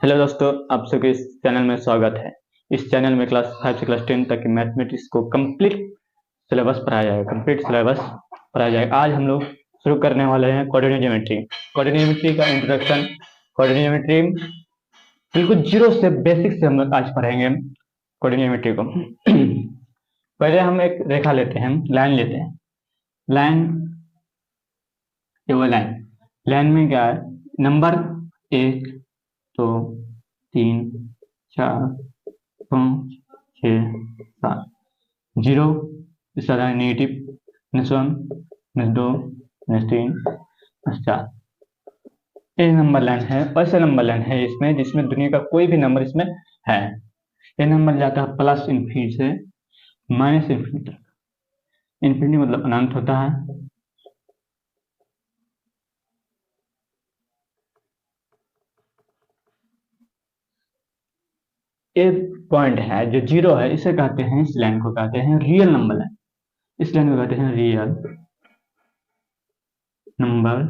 Hello दोस्तों, आप सबके इस चैनल में स्वागत है। इस चैनल में क्लास 5 से क्लास 10 तक की मैथमेटिक्स को कंप्लीट सिलेबस पढ़ाया जाएगा। आज हम लोग शुरू करने वाले हैं कोऑर्डिनेट ज्योमेट्री। कोऑर्डिनेट ज्योमेट्री का इंट्रोडक्शन। कोऑर्डिनेट ज्योमेट्री बिल्कुल जीरो से बेसिक से हम लोग आज पढ़ेंगे कोऑर्डिनेट ज्योमेट्री को। पहले हम एक रेखा लेते हैं, लाइन लेते हैं। लाइन, ये वो लाइन में क्या है? नंबर 1, 2, 3, 4, 5, 6, 7, 0 इस तरह नेगेटिव, -1, -2, -3, -4। ये नंबर लाइन है। ऐसे नंबर लाइन है इसमें जिसमें दुनिया का कोई भी नंबर इसमें है। ये नंबर जाता है प्लस इन्फिनिटी से माइनस इन्फिनिटी तक। इन्फिनिटी मतलब अनंत होता है। एक पॉइंट है जो जीरो है, इसे कहते हैं, इस लाइन को कहते हैं रियल नंबर लाइन। इस लाइन को कहते हैं real number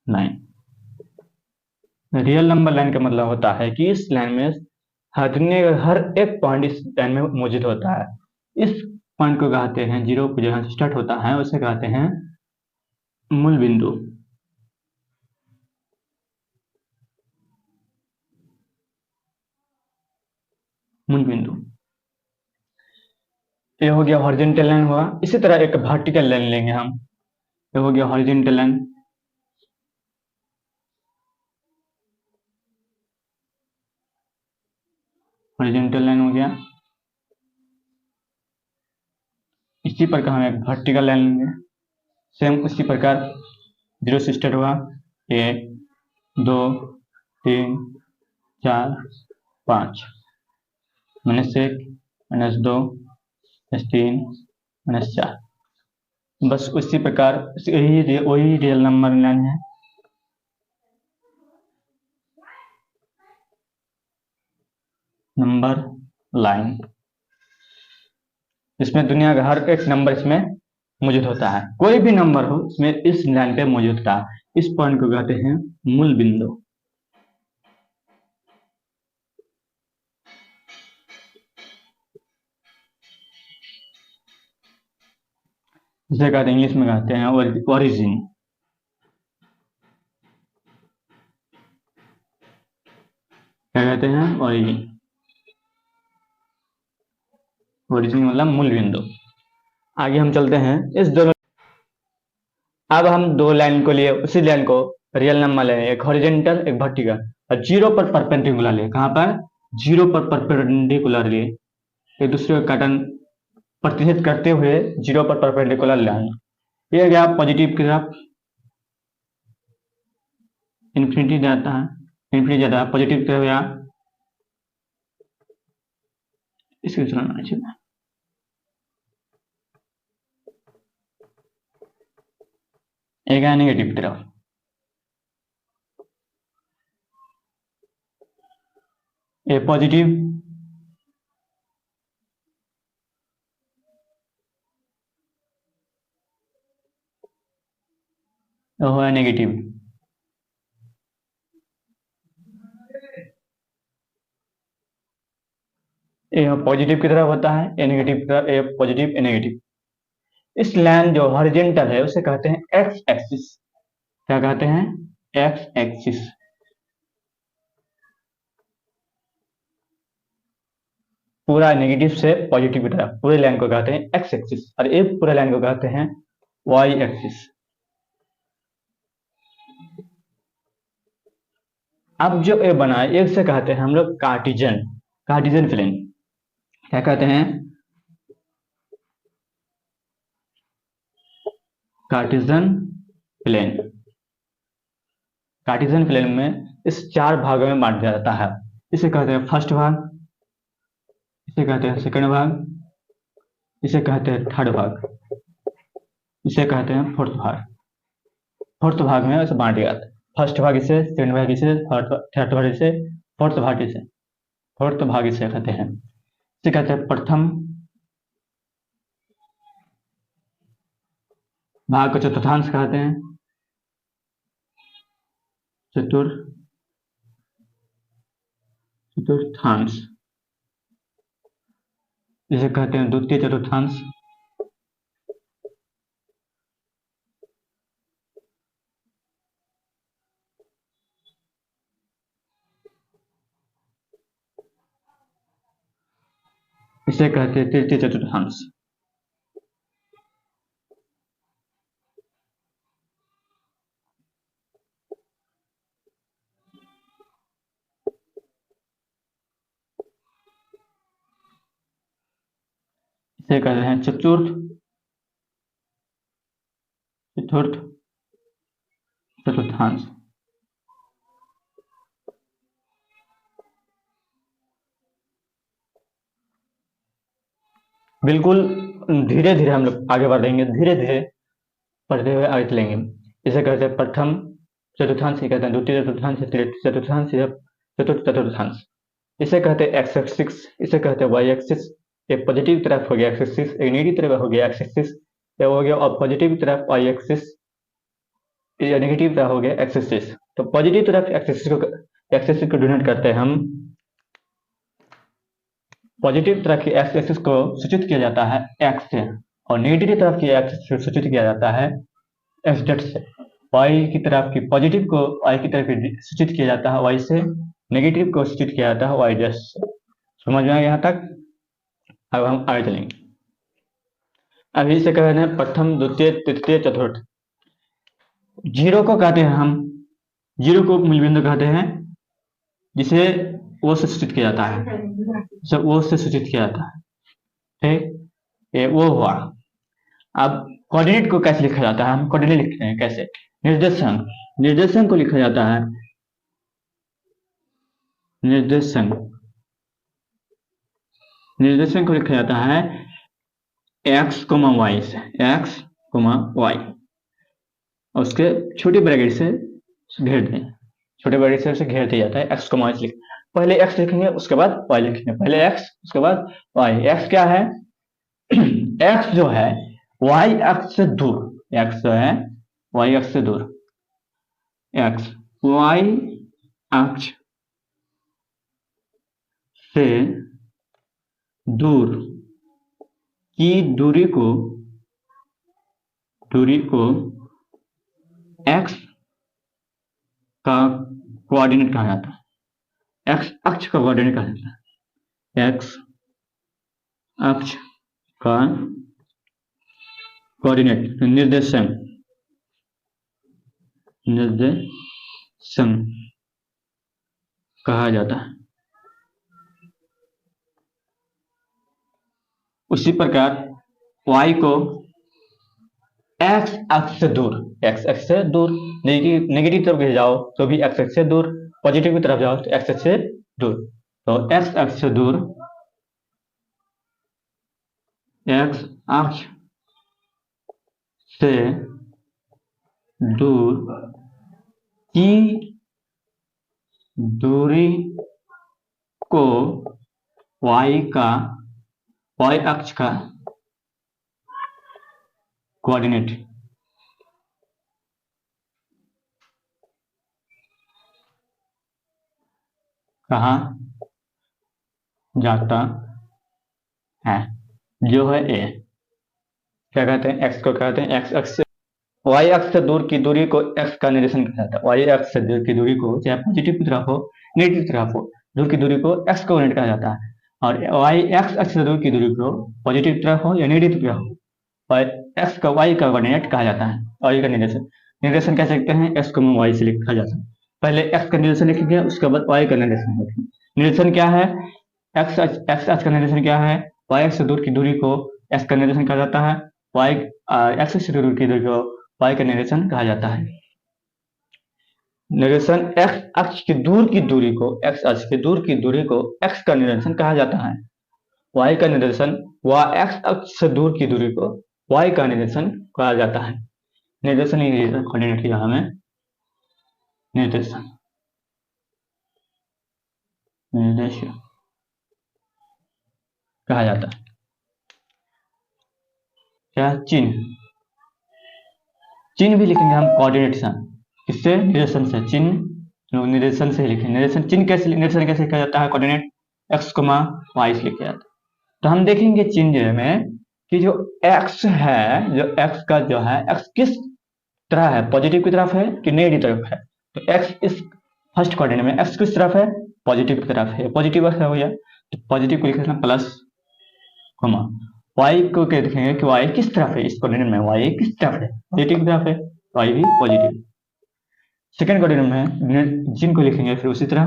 line. Real number line का मतलब होता है कि इस लाइन में हर एक पॉइंट इस लाइन में मौजूद होता है। इस पॉइंट को कहते हैं, जीरो को जहां से स्टार्ट होता है उसे कहते हैं मूल बिंदु। मूल बिंदु ये हो गया हॉरिजॉन्टल लाइन हुआ। इसी तरह एक वर्टिकल लाइन लेंगे हम। ये हो गया हॉरिजॉन्टल लाइन। हॉरिजॉन्टल लाइन हो गया। इसी प्रकार हम एक वर्टिकल लाइन लेंगे। सेम उसी प्रकार जीरो से स्टार्ट हुआ, 1, 2, 3, 4, 5, -1, -2, -3, -4। बस उसी प्रकार वही रियल नंबर लाइन है। नंबर लाइन इसमें दुनिया का हर एक नंबर इसमें मौजूद होता है। कोई भी नंबर हो इसमें इस लाइन पे मौजूद होता है। इस पॉइंट को कहते हैं मूल बिंदु। जिसे कहते हैं, इंग्लिश में कहते हैं ओरिजिन। क्या कहते हैं? ओरिजिन। ओरिजिन मतलब मूल बिंदु। आगे हम चलते हैं। इस दोनों अब हम दो लाइन को लिए, उसी लाइन को रियल नंबर ले, एक हॉरिजॉन्टल एक वर्टिकल, और जीरो पर परपेंडिकुलर लिए। कहां पर? जीरो पर परपेंडिकुलर लिए। एक दूसरे का काटन प्रतिनिधित्व करते हुए जीरो पर परपेंडिकुलर लाइन। ये गया पॉजिटिव की तरफ, इन्फिनिटी जाता है पॉजिटिव की तरफ। या इसकी सुनना चाहिए, एक है नेगेटिव की तरफ। ए पॉजिटिव, वो है नेगेटिव। ए पॉजिटिव की तरफ होता है, ए नेगेटिव की तरफ, ए पॉजिटिव ए नेगेटिव। इस लाइन जो हॉरिजॉन्टल है उसे कहते हैं एक्स एक्सिस। क्या कहते हैं? X axis. पूरा नेगेटिव से पॉजिटिव की तरफ पूरे लाइन को कहते हैं एक्स एक्सिस, और एक पूरे लाइन को कहते हैं वाई एक्सिस। अब जो ए बना है, एक से कहते हैं हम लोग कार्टिजन। Cartesian plane. क्या कहते हैं? Cartesian plane. कार्टिजन प्लेन में इस चार भागों में बांट दिया जाता है। इसे कहते हैं फर्स्ट भाग, इसे कहते हैं सेकंड भाग, इसे कहते हैं थर्ड भाग, इसे कहते हैं फोर्थ भाग। फोर्थ भाग में इसे बांट दिया जाता है। फर्स्ट भाग इसे, सेकंड भाग इसे, थर्ड भाग इसे, फोर्थ भाग इसे। फोर्थ भाग इसे कहते हैं। इसे कहते हैं प्रथम भाग को चतुर्थांश कहते हैं। चतुर्थ चतुर्थांश, जिसे कहते हैं द्वितीय चतुर्थांश। इसे कहते हैं तृतीय चतुर्थांश। इसे कहते हैं चतुर्थ चतुर्थ चतुर्थांश। बिल्कुल धीरे धीरे हम लोग आगे बढ़ेंगे, धीरे धीरे पढ़ते हुए आगे चलेंगे। इसे कहते हैं प्रथम चतुर्थांश, कहते हैं द्वितीय चतुर्थांश, तृतीय चतुर्थांश, चतुर्थ चतुर्थांश। इसे कहते हैं एक्स एक्सिस, इसे कहते हैं वाई एक्सिस। एक पॉजिटिव तरफ हो गया एक्स एक्सिस, एक नेगेटिव तरफ हो गया एक्स एक्सिस। ये हो गया और पॉजिटिव तरफ वाई एक्सिस, या नेगेटिव तरफ हो गया एक्स एक्सिस। तो पॉजिटिव तरफ एक्स एक्सिस को डिनोट करते हैं हम, पॉजिटिव तरफ की एक्स एक्सिस को सूचित किया जाता है एक्स से, और नेगेटिव तरफ की एक्सिस को सूचित किया जाता है एक्स डॉट से। वाई की तरफ की पॉजिटिव को वाई की तरफ सूचित किया जाता है वाई से, नेगेटिव को सूचित किया जाता है वाई डैश से। समझ में आया यहाँ तक? अब हम आगे चलेंगे। अभी से कहते हैं प्रथम द्वितीय तृतीय चतुर्थ। जीरो को कहते हैं हम, जीरो को मूल बिंदु कहते हैं, जिसे वो से सूचित किया जाता है, जिसे वो से सूचित किया जाता है। ठीक, ये वो हुआ। अब कोऑर्डिनेट को कैसे लिखा जाता है? हम कोऑर्डिनेट लिखते हैं कैसे? निर्देशांक, निर्देशांक को लिखा जाता है, निर्देशांक, निर्देशांक को लिखा जाता है एक्स कोमा वाई से, एक्स कोमा वाई, उसके छोटे ब्रैकेट से घेर दें, छोटे ब्रैकेट से घेर दिया जाता है एक्स कोमा वाई। पहले एक्स लिखेंगे, उसके बाद वाई लिखेंगे, पहले एक्स उसके बाद वाई। एक्स क्या है? एक्स जो है वाई अक्ष से दूर, एक्स जो है वाई अक्ष से दूर, एक्स वाई अक्ष से दूर की दूरी को एक्स का कोऑर्डिनेट कहा जाता है, एक्स अक्ष का कोऑर्डिनेट कहा जाता है, एक्स अक्ष का कोऑर्डिनेट, निर्देशांक, निर्देशांक कहा जाता है। उसी प्रकार y को x अक्ष से दूर, x अक्ष से दूर, नेगेटिव तरफ जाओ तो भी x अक्ष से दूर, पॉजिटिव की तरफ जाओ तो x अक्ष से दूर। तो x अक्ष से दूर, x अक्ष से दूर की दूरी को y अक्ष का कोऑर्डिनेट कहा जाता है, जो है a। क्या कहते हैं? x को कहते हैं x अक्ष से y अक्ष से दूर की दूरी को x का निर्देशन कहा जाता है। y अक्ष से दूर की दूरी को, चाहे पॉजिटिव की तरफ हो नेगेटिव की तरफ हो, दूर की दूरी को x कोऑर्डिनेट कहा जाता है। और y x अक्ष से दूर की दूरी को पॉजिटिव की तरफ हो या नेगेटिव की तरफ हो, x का y का कोऑर्डिनेट कहा जाता है। y का निर्देशन, निर्देशन कैसे लिखते हैं? x को y से लिखा जाता है। पहले x का निर्देशन लिखेंगे, उसके बाद y का निर्देशन लिखेंगे। निर्देशन क्या है? x अक्ष का निर्देशन क्या है? y अक्ष से दूर की दूरी को x का निर्देशन कहा जाता है, x से दूर की दूरी को y का निर्देशन कहा जाता है। निर्देशन x अक्ष की दूर की दूरी को, x अक्ष की दूर की दूरी को x का निर्देशन कहा जाता है। y का निर्देशन y x अक्ष से दूर की दूरी को y का निर्देशन कहा जाता है। निर्देशन ही कोऑर्डिनेट किया हमें, निर्देशन, निर्देशन कहा जाता है। क्या? चिन्ह, चिन्ह भी लिखेंगे हम कोऑर्डिनेट से, किससे? निर्देशन से। चिन्ह निर्देशन से लिखें। निर्देशन चिन्ह कैसे, निर्देशन कैसे लिखा जाता है? कोऑर्डिनेट x, y से लिखा जाता है। तो हम देखेंगे चिन्ह में कि जो x है, जो x का जो है, x किस तरह है, पॉजिटिव की तरफ है कि नेगेटिव तरफ है? तो x इस फर्स्ट कोऑर्डिनेट में x किस तरफ है? पॉजिटिव की तरफ है। पॉजिटिव हो गया तो पॉजिटिव को लिखेंगे प्लस, y को क्या लिखेंगे कि y किस तरफ है? इस कोऑर्डिनेट में y किस तरफ है? पॉजिटिव की तरफ है, y भी पॉजिटिव। सेकंड कोऑर्डिनेट में जिनको लिखेंगे फिर उसी तरह,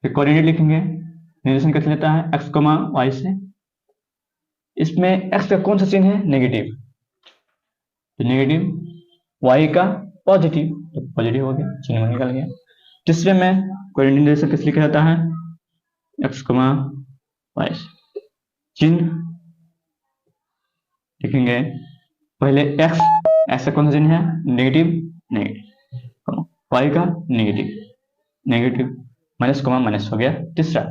फिर कोऑर्डिनेट लिखेंगे। निर्देशन कैसे लेता है? x, y से। इसमें x का कौन सा चिन्ह है? नेगेटिव, तो नेगेटिव, y का पॉजिटिव, तो पॉजिटिव हो गया, चिन्ह निकल गया। तीसरे में कोऑर्डिनेट निर्देशन कैसे लिखा जाता है? x, y से। चिन्ह लिखेंगे पहले x का कौन सा चिन्ह है? नेगेटिव, नेगेटिव, y का नेगेटिव, नेगेटिव, माइनस माइनस हो गया तीसरा।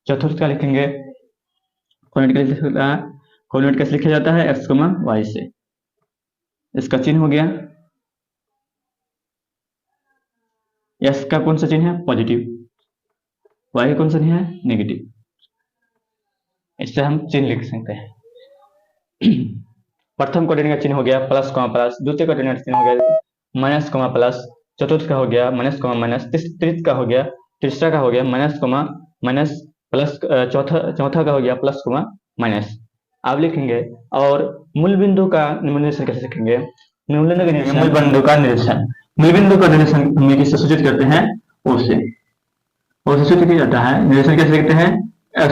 चतुर्थ का लिखेंगे कोऑर्डिनेट कैसे लिखा जाता है? x, y से। इसका चिन्ह हो गया, x का कौन सा चिन्ह है? पॉजिटिव, y का कौन सा चिन्ह है? नेगेटिव। इससे हम चिन्ह लिख सकते हैं। प्रथम कोऑर्डिनेट का चिन्ह हो गया प्लस, प्लस। द्वितीय कोऑर्डिनेट चिन्ह हो गया माइनस, प्लस। चतुर्थ का हो गया माइनस, माइनस। तृतीय का हो गया, तीसरा का हो गया माइनस, माइनस प्लस। चौथा का हो गया प्लस, माइनस। आप लिखेंगे। और मूल बिंदु का निर्देशन कैसे लिखेंगे? मूल बिंदु का निर्देशन, मूल बिंदु का निर्देशन हम किससे सूचित करते हैं? ओ से, ओ से सूचित किया जाता है। निर्देशन कैसे लिखते हैं? x,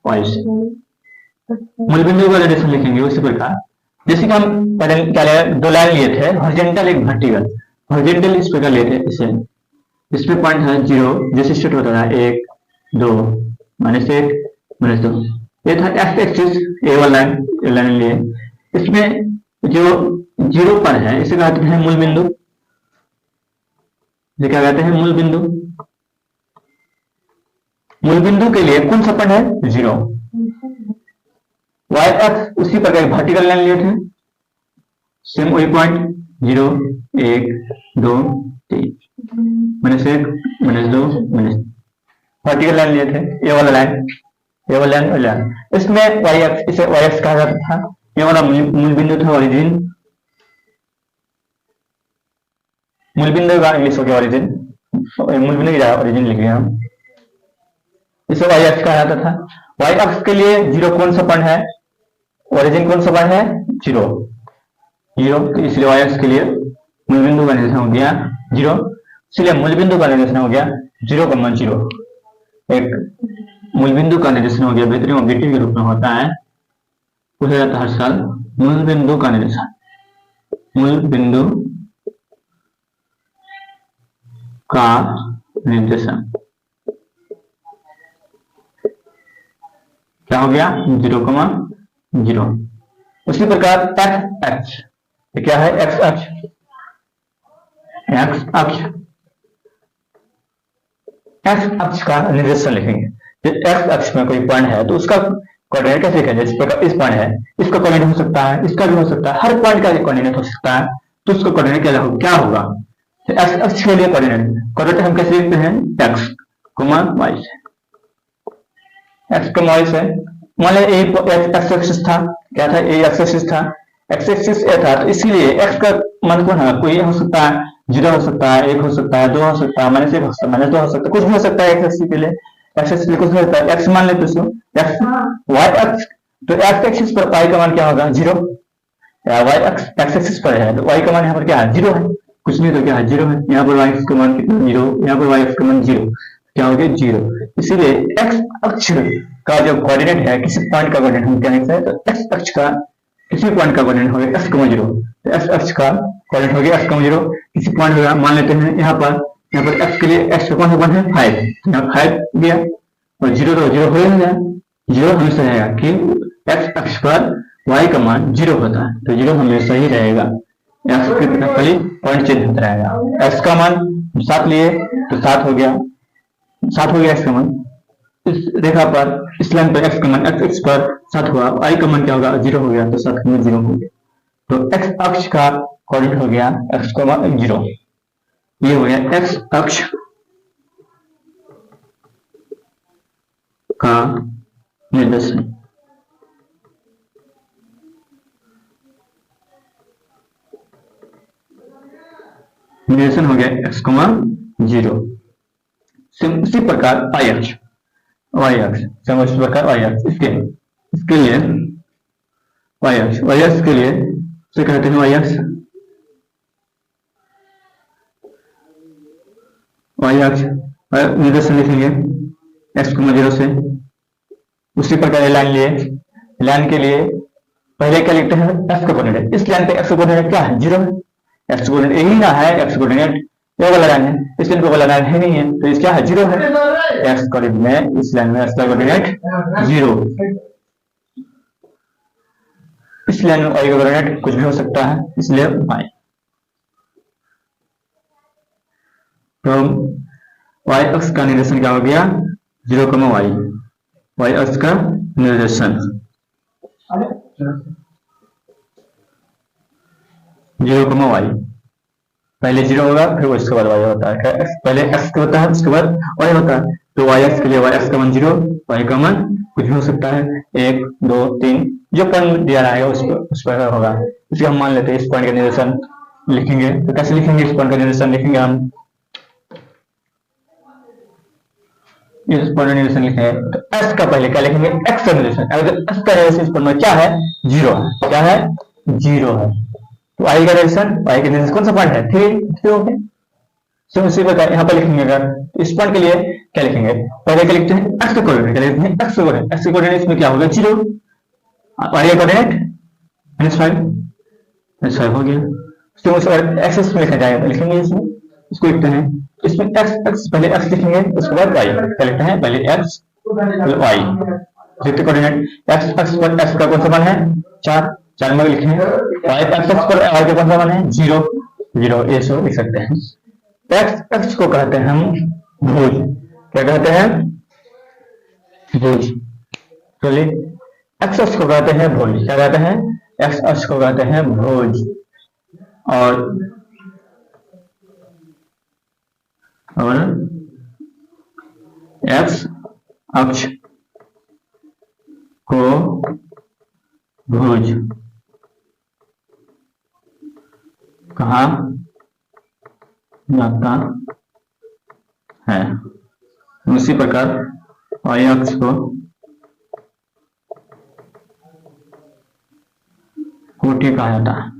y से। मूल बिंदु का निर्देशन लिखेंगे उसी प्रकार जैसे कि हम पहले दो लाइन लिए थे, हॉरिजॉन्टल एक वर्टिकल। हॉरिजॉन्टल इस प्रकार लिए थे, इसे इसमें पॉइंट है 0, जैसे स्टेट होता है 1, 2, -1, -2। ये था एक्स एक्सिस, ए वाला लाइन लिए। इसमें जो 0 पर है इसे कहते हैं मूल बिंदु। ये क्या कहते हैं? मूल बिंदु। मूल बिंदु के लिए कौन सा पॉइंट है? 0। y एक्स उसी प्रकार वर्टिकल लाइन लिए थे, सेम वही पॉइंट 0, 1, 2, 3, -1, -2, वर्टिकल लाइन लिए थे। ये वाला लाइन, ये वाला लाइन। इसमें y एक्स, इसे y एक्स कहा जाता था। ये वाला मूल बिंदु था, ओरिजिन। मूल बिंदु का इंग्लिश हो गया ओरिजिन, मूल बिंदु की जगह ओरिजिन लिख दिया हम। इसे y एक्स कहा जाता था। y एक्स के लिए 0 कौन सा पॉइंट है? ओरिजिन कौन सा पॉइंट है? 0, 0। तो इसलिए y एक्स के लिए मूल बिंदु का निर्देशन हो गया 0। इसलिए मूल बिंदु का निर्देशन हो गया 0,0। एक मूल बिंदु का निर्देशन हो गया, बेहतरीन ऑब्जेक्टिव के रूप में होता है, पूछा जाता है हर साल। मूल बिंदु का निर्देशन, मूल बिंदु का निर्देशन क्या हो गया? 0,0। उसी प्रकार x अक्ष, क्या है? x अक्ष, x अक्ष, x अक्ष का निर्देशन लिखेंगे। x अक्ष में कोई पॉइंट है तो उसका कोऑर्डिनेट कैसे लिखेंगे? इस प्रकार इस पॉइंट है, इसका कोऑर्डिनेट हो सकता है, इसका भी हो सकता है, हर पॉइंट का कोऑर्डिनेट हो सकता है। तो उसका कोऑर्डिनेट क्या होगा? x अक्ष के लिए कोऑर्डिनेट हम कैसे लिखते हैं? x, y से। x, y से मान लिया एक्स एक्सिस था, क्या था? ए एक्सिस था, एक्स एक्सिस ए था, तो इसीलिए x का मान कौन है? कोई हो सकता है, 0 हो सकता है, 1 हो सकता है, 2 हो सकता है, -1 हो सकता है, -2 हो सकता है, कुछ भी हो सकता है। एक्स के लिए, एक्स एक्सिस के लिए कुछ भी होता है। x मान लेते इसको x, y एक्स, तो x एक्सिस पर y का मान क्या होगा? 0। y एक्स एक्सिस पर है तो y का मान यहाँ पर क्या है? 0 है, कुछ नहीं तो क्या है? 0 है। यहाँ पर y का मान कितना? 0। यहाँ पर y का मान 0, क्या हो गया? 0। इसीलिए x अक्ष का जो कोऑर्डिनेट है, किसी पॉइंट का कोऑर्डिनेट हम क्या लिखते हैं? तो x अक्ष का किसी पॉइंट का कोऑर्डिनेट हो गया x, 0। तो x अक्ष का कोऑर्डिनेट हो गया x, 0। किसी पॉइंट होगा, मान लेते हैं यहाँ पर x के लिए x का कौन सा पॉइंट है? 5। यहाँ 5 गया और 0 तो 0 हो गया। 0 हमेशा रहेगा कि x अक्ष पर y का मान 0 होता है, तो 0 हमेशा ही रहेगा। x की तरफ खाली पॉइंट चेंज होता रहेगा। x का मान 7 लिए तो 7 हो गया, 7 हो गया x का मान। इस रेखा पर, इस लाइन पर x का मान, x पर 7 हुआ, y का मान क्या होगा? 0 हो गया, तो 7 में 0 हो गया। तो x अक्ष का कोऑर्डिनेट हो गया x, 0। ये हो गया x अक्ष का निर्देशन। निर्देशन हो गया x, 0। उसी प्रकार y अक्ष, उसी प्रकार y अक्ष इसके लिए y अक्ष के लिए से कहते हैं y अक्ष निर्देशन लिखेंगे x, 0 से। उसी प्रकार लाइन लिए, लाइन के लिए पहले क्या लिखते हैं x का कोऑर्डिनेट। इस लाइन पे x का कोऑर्डिनेट क्या है, 0 है। x कोऑर्डिनेट यही ना है, x कोऑर्डिनेट ये वाला लाइन है, इस लाइन पे वाला लाइन है नहीं है, तो इस क्या है, 0 है। x कोऑर्डिनेट इस लाइन में x का कोऑर्डिनेट 0, इस लाइन में y का कोऑर्डिनेट कुछ भी हो सकता है, इसलिए y। तो y अक्ष का निर्देशन क्या हो गया, 0, y। y अक्ष का निर्देशन 0, y। पहले 0 होगा, फिर उसके बाद y होता है। पहले x होता है, उसके बाद y होता है। तो y अक्ष के लिए y अक्ष का मान 0, y का मान कुछ भी हो सकता है, 1, 2, 3, जो पॉइंट दिया रहेगा उस पर होगा। इसलिए हम मान लेते हैं इस पॉइंट का निर्देशन लिखेंगे। तो कैसे लिखेंगे इस पॉइंट का निर्देशन, लिखेंगे हम इस पॉइंट का निर्देशन लिखेंगे तो s का पहले क्या लिखेंगे, x का निर्देशन। अगर s का निर्देशन इस पॉइंट में क्या है, 0 है। क्या है, 0 है। तो y का निर्देशन, y का निर्देशन कौन सा पॉइंट है, 3 हो गया। तो उसी प्रकार यहाँ पर लिखेंगे। अगर इस पॉइंट के लिए क्या लिखेंगे, पहले क्या लिखते हैं x का कोऑर्डिनेट, क्या लिखते हैं x का कोऑर्डिनेट। x का कोऑर्डिनेट इसमें क्या होगा, 0, y का कोऑर्डिनेट -5 हो गया। तो उस अगर x में लिखा जाएगा तो लिखेंगे इसमें, इसको लिखते हैं इसमें x पहले x लिखेंगे, उसके बाद y। क्या लिखते हैं, पहले x फिर y। लिखते कोऑर्डिनेट x अक्ष पर x का कौन सा मान है, 4 में लिखें। y अक्ष पर y का कौन सा मान है, 0, ये सो लिख सकते हैं। x अक्ष को कहते हैं हम भुज। क्या कहते हैं, भुज। चलिए x अक्ष को कहते हैं भुज। क्या कहते हैं, x अक्ष को कहते हैं भुज। और x अक्ष को भुज कहा जाता है। उसी प्रकार y अक्ष को कोटि कहा जाता है।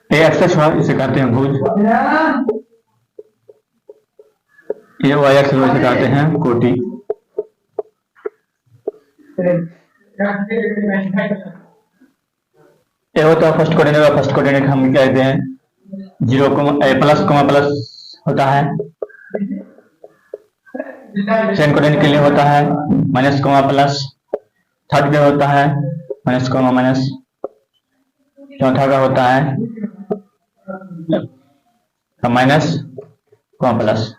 एक्स छोड़ा इसे कहते हैं भुज, ये y अक्ष इसे कहते हैं कोटि। ये होता है फर्स्ट कोऑर्डिनेट। फर्स्ट कोऑर्डिनेट हम कहते हैं 0, प्लस होता है। सेकंड कोऑर्डिनेट के लिए होता है माइनस, प्लस। थर्ड में होता है माइनस, माइनस। चौथा का होता है माइनस, प्लस।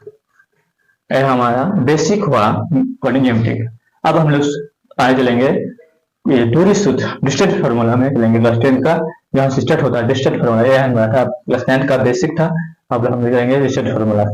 यह हमारा बेसिक हुआ कोऑर्डिनेट ज्योमेट्री। अब हम लोग आगे चलेंगे ये दूरी सूत्र डिस्टेंस फार्मूला में चलेंगे। क्लास 10 का जहाँ से स्टार्ट होता है डिस्टेंस फार्मूला, यह हमारा क्लास 9 का बेसिक था। अब हम करेंगे डिस्टेंस फार्मूला।